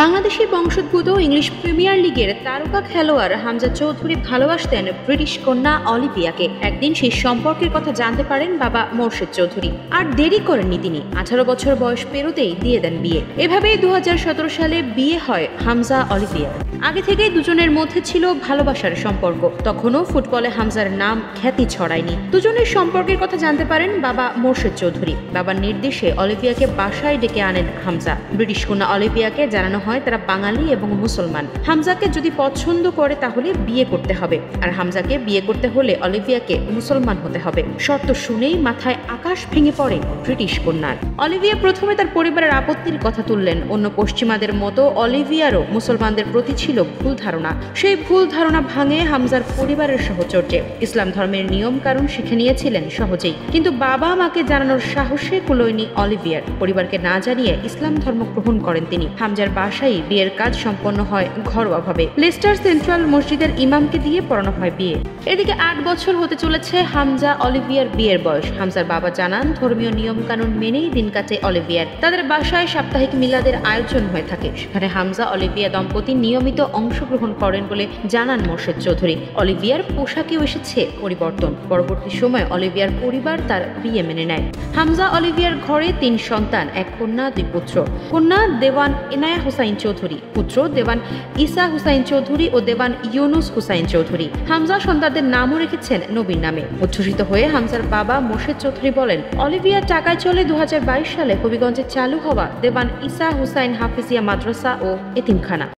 বাংলাদেশি বংশোদ্ভূত English premier লিগের তারকা খেলোয়াড় হামজা চৌধুরী ভালোবাসতেন ব্রিটিশ কন্যা অলিভিয়াকে। একদিন সেই সম্পর্কের কথা জানতে পারেন বাবা মোর্শেদ চৌধুরী। আর দেরি করেননি তিনি, 18 বছর বয়স পেরোতেই দিয়ে দেন বিয়ে। এভাবেই 2017 সালে বিয়ে হয় হামজা অলিভিয়ার। আগে থেকেই দুজনের মধ্যে ছিল ভালোবাসার সম্পর্ক। তখনও ফুটবলে হামজার নাম খ্যাতি ছড়ায়নি। দুজনের সম্পর্কের কথা জানতে পারেন বাবা মোর্শেদ চৌধুরী। বাবার নির্দেশে অলিভিয়াকে বাসায় ডেকে আনেন হামজা। ব্রিটিশ কন্যা অলিভিয়াকে জানানো হয় তারা বাঙালি এবং মুসলমান। হামজাকে যদি পছন্দ করে তাহলে বিয়ে করতে হবে, আর হামজাকে বিয়ে করতে হলে অলিভিয়াকে মুসলমান হতে হবে। শর্ত শুনেই মাথায় আকাশ ভেঙে পড়ে ব্রিটিশ কন্যার। অলিভিয়া প্রথমে তার পরিবারের আপত্তির কথা তুললেন। অন্য পশ্চিমাদের মতো অলিভিয়ারও মুসলমানদের প্রতি ছিল ভুল ধারণা। সেই ভুল ধারণা ভাঙে হামজার পরিবারের সহচর্যে। ইসলাম ধর্মের নিয়ম কানুন শিখে নিয়েছিলেন সহজেই, কিন্তু বাবা মাকে জানানোর সাহসে কুলোয়নি অলিভিয়ার। পরিবারকে না জানিয়ে ইসলাম ধর্ম গ্রহণ করেন তিনি। হামজার বাসায় বিয়ের কাজ সম্পন্ন হয় ঘরোয়াভাবে। লেস্টার সেন্ট্রাল মসজিদের ইমামকে দিয়ে পড়ানো হয় বিয়ে। এদিকে 8 বছর হতে চলেছে হামজা অলিভিয়ার বিয়ের বয়স। হামজার বাবা জানান ধর্মীয় নিয়ম কানুন মেনেই দিন কাটে অলিভিয়ার। তাদের বাসায় সাপ্তাহিক মিলাদের আয়োজন হয়ে থাকে। সেখানে হামজা অলিভিয়া দম্পতি নিয়মিত অংশগ্রহণ করেন বলে জানান মোর্শেদ চৌধুরী। অলিভিয়ার পোশাকেও এসেছে পরিবর্তন। পরবর্তী সময় অলিভিয়ার পরিবার তার বিয়ে মেনে নেয়। হামজা অলিভিয়ার ঘরে 3 সন্তান, 1 কন্যা 2 পুত্র। কন্যা দেওয়ান এনায়া হুসাইন চৌধুরী, পুত্র দেওয়ান ইসা হুসাইন চৌধুরী ও দেওয়ান ইউনুস হুসাইন চৌধুরী। হামজা সন্তানদের নামও রেখেছেন নবীর নামে। উচ্ছ্বসিত হয়ে হামজার বাবা মোর্শেদ চৌধুরী বলেন, অলিভিয়ার টাকায় চলে 2022 সালে হবিগঞ্জে চালু হওয়া দেওয়ান ইসা হুসাইন হাফিজিয়া মাদ্রাসা ও এতিমখানা।